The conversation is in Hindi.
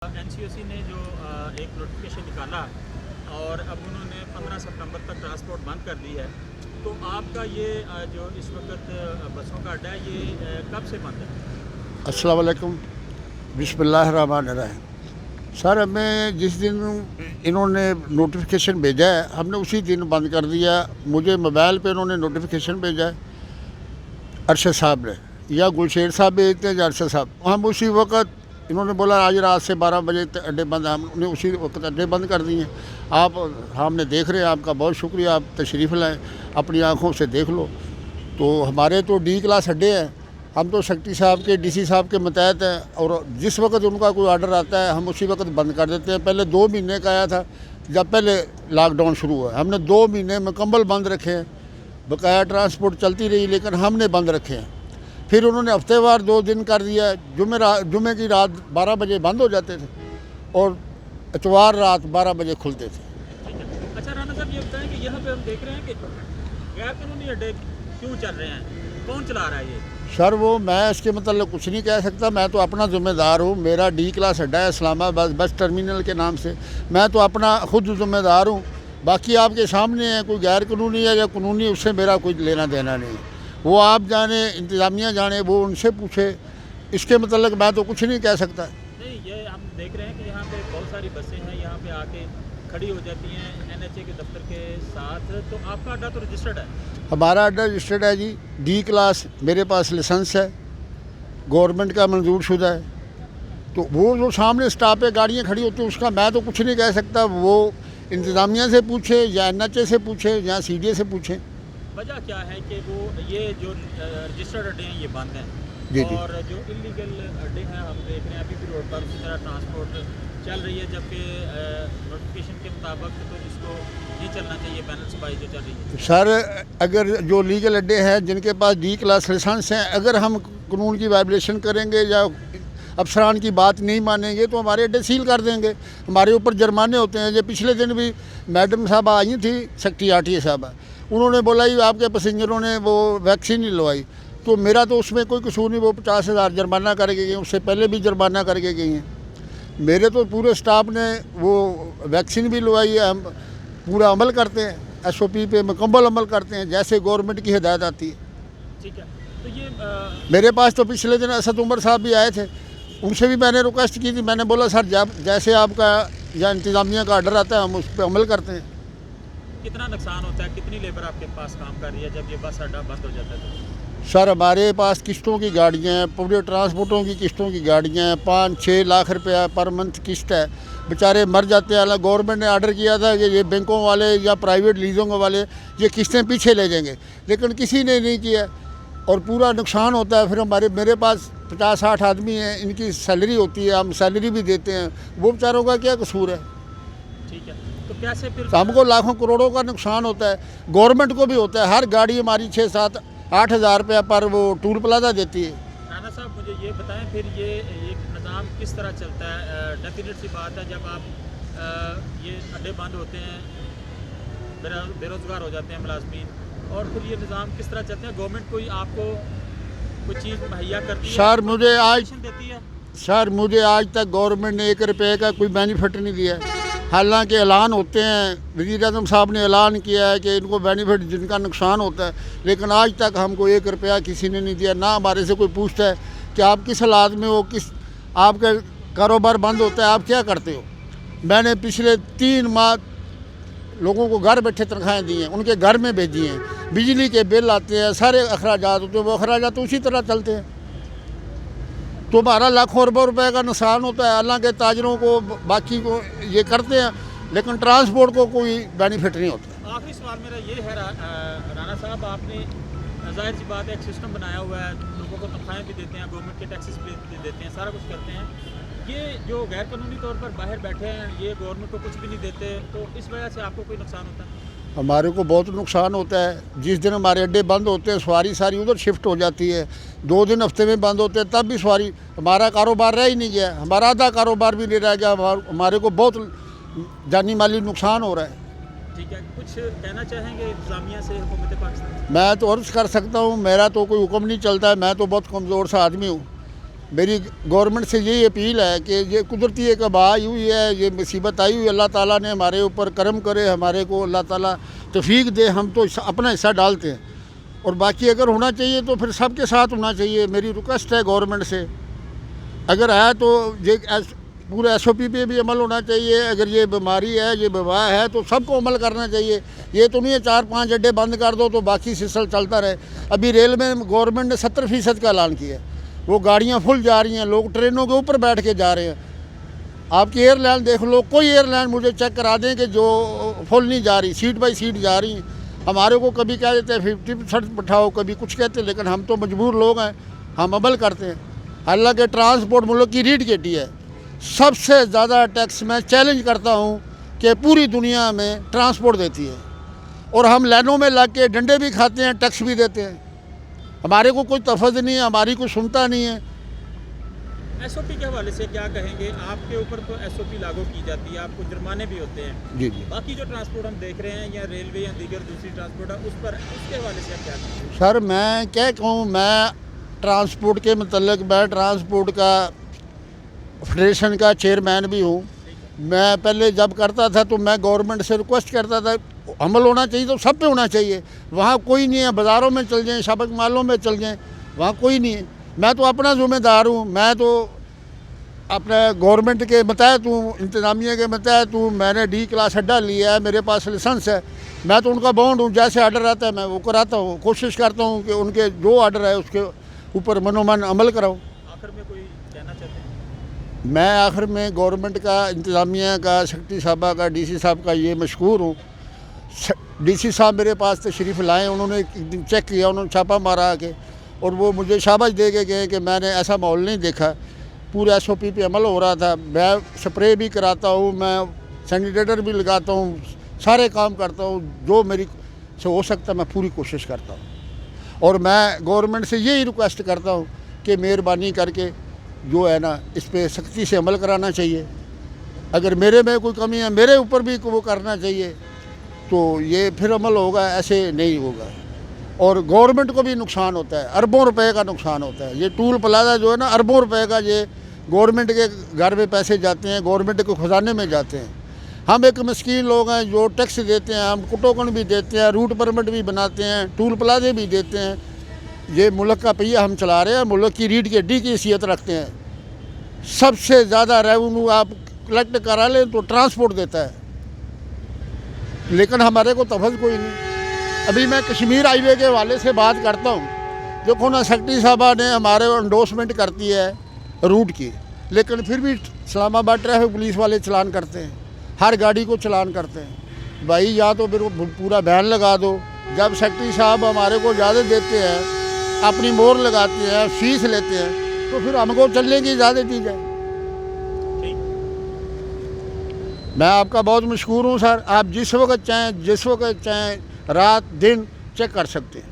एनसीओसी ने जो एक नोटिफिकेशन निकाला और अब उन्होंने 15 सितंबर तक ट्रांसपोर्ट बंद कर दी है। तो आपका ये जो इस वक्त बसों का अड्डा है ये कब से बंद है? अस्सलाम वालेकुम, बिस्मिल्लाहिर्रहमानिर्रहीम। सर, हमें जिस दिन इन्होंने नोटिफिकेशन भेजा है हमने उसी दिन बंद कर दिया। मुझे मोबाइल पे इन्होंने नोटिफिकेशन भेजा है, अरशद साहब ने, या गुलशेर साहब भेजते हैं या अरशद साहब। हम उसी वक्त इन्होंने बोला आज रात से 12 बजे तक अड्डे बंद, हमने उसी वक्त अड्डे बंद कर दिए। आप हमने देख रहे हैं, आपका बहुत शुक्रिया, आप तशरीफ़ लाएँ, अपनी आँखों से देख लो। तो हमारे तो डी क्लास अड्डे हैं, हम तो सेक्रेटरी साहब के डीसी साहब के मतहत हैं और जिस वक्त उनका कोई आर्डर आता है हम उसी वक्त बंद कर देते हैं। पहले 2 महीने का आया था जब पहले लॉकडाउन शुरू हुआ, हमने 2 महीने मुकम्मल बंद रखे हैं। बकाया ट्रांसपोर्ट चलती रही लेकिन हमने बंद रखे हैं। फिर उन्होंने हफ्तेवार 2 दिन कर दिया। जुमे की रात 12 बजे बंद हो जाते थे और इतवार रात 12 बजे खुलते थे। अच्छा राना साहब, ये बताएं कि यहाँ पे हम देख रहे हैं कि गैर कानूनी अड्डे क्यों चल रहे हैं, कौन चला रहा है ये? सर, वो मैं इसके मतलब कुछ नहीं कह सकता, मैं तो अपना ज़िम्मेदार हूँ। मेरा डी क्लास अड्डा है इस्लामाबाद बस टर्मिनल के नाम से, मैं तो अपना खुद ज़िम्मेदार हूँ। बाकी आपके सामने है, कोई गैर कानूनी है या कानूनी, उससे मेरा कोई लेना देना नहीं। वो आप जाने, इंतज़ामिया जाने, वो उनसे पूछे। इसके मतलब मैं तो कुछ नहीं कह सकता। नहीं, ये हम देख रहे हैं कि यहाँ पे बहुत सारी बसें हैं, यहाँ पे आके खड़ी हो जाती हैं एनएचए के दफ्तर के साथ। तो आपका अड्डा तो रजिस्टर्ड है? हमारा अड्डा रजिस्टर्ड है जी, डी क्लास, मेरे पास लाइसेंस है, गवर्नमेंट का मंजूर शुदा है। तो वो जो सामने स्टॉप पे गाड़ियाँ खड़ी होती हैं उसका मैं तो कुछ नहीं कह सकता। वो इंतज़ामिया से पूछे या एनएचए से पूछे या सीडीए से पूछें। वजह क्या है कि वो ये जो रजिस्टर्ड अड्डे हैं ये बंद हैं जी जी। और जो इलीगल अड्डे हैं हम देख रहे हैं अभी भी रोड पर उसी तरह ट्रांसपोर्ट चल रही है, जबकि नोटिफिकेशन के मुताबिक तो इसको नहीं चलना चाहिए, बैलेंस बाई जो चल रही है। सर, अगर जो लीगल अड्डे हैं जिनके पास डी क्लास लाइसेंस हैं, अगर हम कानून की वायलेशन करेंगे या अफसरान की बात नहीं मानेंगे तो हमारे अड्डे सील कर देंगे, हमारे ऊपर जुर्माने होते हैं। जो पिछले दिन भी मैडम साहब आई थी, सेक्रेटरी आरटीए साहब, उन्होंने बोला ही आपके पैसेंजरों ने वो वैक्सीन नहीं लगवाई। तो मेरा तो उसमें कोई कसूर नहीं, वो 50,000 जुर्माना करके गई, उससे पहले भी जुर्माना करके गई हैं। मेरे तो पूरे स्टाफ ने वो वैक्सीन भी लगवाई है। हम पूरा अमल करते हैं, एसओपी पे मुकम्मल अमल करते हैं जैसे गवर्नमेंट की हिदायत आती है। ठीक है, तो ये मेरे पास तो पिछले दिन असद उमर साहब भी आए थे, उनसे भी मैंने रिक्वेस्ट की थी। मैंने बोला सर, जब जैसे आपका या इंतज़ामिया का आर्डर आता है हम उस पर अमल करते हैं। कितना नुकसान होता है, कितनी लेबर आपके पास काम कर रही है जब ये बस अड्डा बंद हो जाता है तो? सर, हमारे पास किस्तों की गाड़ियाँ हैं, पूरे ट्रांसपोर्टों की किस्तों की गाड़ियाँ हैं। 5-6 लाख रुपया पर मंथ किस्त है, बेचारे मर जाते हैं। गवर्नमेंट ने आर्डर किया था कि ये बैंकों वाले या प्राइवेट लीजों वाले ये किस्तें पीछे ले जाएंगे, लेकिन किसी ने नहीं किया और पूरा नुकसान होता है। फिर मेरे पास 50-60 आदमी हैं, इनकी सैलरी होती है, हम सैलरी भी देते हैं, वो बेचारों का क्या कसूर है? ठीक है, तो कैसे फिर? तो हमको लाखों करोड़ों का नुकसान होता है, गवर्नमेंट को भी होता है। हर गाड़ी हमारी 6-7-8 हज़ार रुपया पर वो टूल प्लाजा देती है। राना साहब, मुझे ये बताएं फिर ये निज़ाम किस तरह चलता है? डेफिनेट सी बात है, जब आप ये अड्डे बंद होते हैं, बेरोज़गार हो जाते हैं मुलाजमीन, और फिर ये निज़ाम किस तरह चलते हैं? गवर्नमेंट कोई आपको कोई चीज़ मुहैया करती है? सर, मुझे आज देती है? सर मुझे आज तक गवर्नमेंट ने 1 रुपये का कोई बेनिफिट नहीं दिया है। हालांकि ऐलान होते हैं, वज़ीर आज़म साहब ने ऐलान किया है कि इनको बेनिफिट जिनका नुकसान होता है, लेकिन आज तक हमको 1 रुपया किसी ने नहीं दिया। ना हमारे से कोई पूछता है कि आप किस हालात में हो, किस आपका कारोबार बंद होता है, आप क्या करते हो। मैंने पिछले 3 माह लोगों को घर बैठे तनख्वाहें दी हैं, उनके घर में भेजी हैं, बिजली के बिल आते हैं, सारे अखराजात होते हैं, वो अखराजात उसी तरह चलते हैं। तो हमारा लाखों अरबों रुपए का नुकसान होता है। हालांकि ताजरों को बाकी को ये करते हैं, लेकिन ट्रांसपोर्ट को कोई बेनिफिट नहीं होता। आखिरी सवाल मेरा ये है राना साहब, आपने जाहिर सी बात है एक सिस्टम बनाया हुआ है, लोगों को तनख्वाहें भी देते हैं, गवर्नमेंट के टैक्सेस भी देते हैं, सारा कुछ करते हैं। ये जो गैर कानूनी तौर पर बाहर बैठे हैं, ये गवर्नमेंट को कुछ भी नहीं देते, तो इस वजह से आपको कोई नुकसान होता है? हमारे को बहुत नुकसान होता है। जिस दिन हमारे अड्डे बंद होते हैं सवारी सारी उधर शिफ्ट हो जाती है। 2 दिन हफ्ते में बंद होते हैं तब भी सवारी, हमारा कारोबार रह ही नहीं गया, हमारा आधा कारोबार भी नहीं रह गया। हमारे को बहुत जानी माली नुकसान हो रहा है। ठीक है, कुछ कहना चाहेंगे इंतज़ामिया से, हुकूमत पाकिस्तान? मैं तो अर्ज़ कर सकता हूँ, मेरा तो कोई हुक्म नहीं चलता है, मैं तो बहुत कमज़ोर सा आदमी हूँ। मेरी गवर्नमेंट से यही अपील है कि ये कुदरती एक वबा आई हुई है, ये मुसीबत आई हुई है, अल्लाह ताला ने हमारे ऊपर करम करे, हमारे को अल्लाह ताला तौफीक दे, हम तो अपना हिस्सा डालते हैं। और बाकी अगर होना चाहिए तो फिर सबके साथ होना चाहिए। मेरी रिक्वेस्ट है गवर्नमेंट से, अगर है तो ये पूरे SOP पे भी अमल होना चाहिए। अगर ये बीमारी है, ये वबा है, तो सबको अमल करना चाहिए। ये तो नहीं है 4-5 अड्डे बंद कर दो तो बाकी सिलसिला चलता रहे। अभी रेल में गवर्नमेंट ने 70% का ऐलान किया है, वो गाड़ियाँ फुल जा रही हैं, लोग ट्रेनों के ऊपर बैठ के जा रहे हैं। आपकी एयरलाइन देख लो, कोई एयरलाइन मुझे चेक करा दें कि जो फुल नहीं जा रही, सीट बाई सीट जा रही हैं। हमारे को कभी कह देते हैं 50% बैठाओ, कभी कुछ कहते हैं, लेकिन हम तो मजबूर लोग हैं, हम अमल करते हैं। हालांकि ट्रांसपोर्ट मुल्क की रीढ़ की हड्डी है। सबसे ज़्यादा टैक्स मैं चैलेंज करता हूँ कि पूरी दुनिया में ट्रांसपोर्ट देती है, और हम लाइनों में लग के डंडे भी खाते हैं, टैक्स भी देते हैं। हमारे को कोई तफज़ नहीं है, हमारी कोई सुनता नहीं है। SOP के हवाले से क्या कहेंगे? आपके ऊपर तो SOP लागू की जाती है, आपको जुर्माने भी होते हैं। जी जी बाकी जो ट्रांसपोर्ट हम देख रहे हैं या रेलवे या दीगर दूसरी ट्रांसपोर्ट है, उस पर उसके हवाले से आप क्या कहेंगे? सर, मैं क्या कहूँ, मैं ट्रांसपोर्ट के मतलब, मैं ट्रांसपोर्ट का फेडरेशन का चेयरमैन भी हूँ। मैं पहले जब करता था तो मैं गवर्नमेंट से रिक्वेस्ट करता था, अमल होना चाहिए तो सब पे होना चाहिए। वहाँ कोई नहीं है, बाज़ारों में चल जाएँ, शॉपिंग मॉलों में चल जाएँ, वहाँ कोई नहीं है। मैं तो अपना ज़िम्मेदार हूँ, मैं तो अपने गवर्नमेंट के मतहत हूँ, इंतज़ामिया के मतहत हूँ। मैंने D क्लास अड्डा लिया है, मेरे पास लाइसेंस है, मैं तो उनका बाउंड हूँ। जैसे आर्डर आता है मैं वो कराता हूँ, कोशिश करता हूँ कि उनके जो आर्डर है उसके ऊपर मनोमन अमल कराऊँ। आखिर में कोई कहना चाहते हैं? मैं आखिर में गवर्नमेंट का, इंतज़ामिया का, सेक्रेटरी साहबा का, DC साहब का ये मशकूर हूँ। DC साहब मेरे पास तशरीफ़ लाए, उन्होंने एक दिन चेक किया, उन्होंने छापा मारा के, और वो मुझे शाबाश दे के गए कि मैंने ऐसा माहौल नहीं देखा, पूरे SOP पे अमल हो रहा था। मैं स्प्रे भी कराता हूँ, मैं सैनिटाइज़र भी लगाता हूँ, सारे काम करता हूँ, जो मेरी से हो सकता है मैं पूरी कोशिश करता हूँ। और मैं गवर्नमेंट से यही रिक्वेस्ट करता हूँ कि मेहरबानी करके जो है ना, इस पर सख्ती से अमल कराना चाहिए। अगर मेरे में कोई कमी है, मेरे ऊपर भी वो करना चाहिए, तो ये फिर अमल होगा, ऐसे नहीं होगा। और गवर्नमेंट को भी नुकसान होता है, अरबों रुपए का नुकसान होता है। ये टूल प्लाजा जो है ना, अरबों रुपए का, ये गवर्नमेंट के घर में पैसे जाते हैं, गवर्नमेंट के खजाने में जाते हैं। हम एक मस्कीन लोग हैं जो टैक्स देते हैं, हम टोकन भी देते हैं, रूट परमिट भी बनाते हैं, टूल प्लाजे भी देते हैं। ये मुल्क का पहिया हम चला रहे हैं, मुल्क की रीढ़ की हड्डी की हैसियत रखते हैं। सबसे ज़्यादा रेवेन्यू आप कलेक्ट करा लें तो ट्रांसपोर्ट देता है, लेकिन हमारे को तफज़ कोई नहीं। अभी मैं कश्मीर हाईवे के हवाले से बात करता हूँ। देखो ना, सेक्रेटरी साहबा ने हमारे एंडोर्समेंट करती है रूट की, लेकिन फिर भी इस्लामाबाद ट्रैफिक पुलिस वाले चलान करते हैं, हर गाड़ी को चलान करते हैं। भाई या तो फिर पूरा बैन लगा दो। जब सेक्रेटरी साहब हमारे को ज़्यादा देते हैं, अपनी मोहर लगाते हैं, फीस लेते हैं, तो फिर हमको चलने की इजाज़त दी जाए। मैं आपका बहुत मशहूर हूँ सर। आप जिस वक्त चाहें रात दिन चेक कर सकते हैं।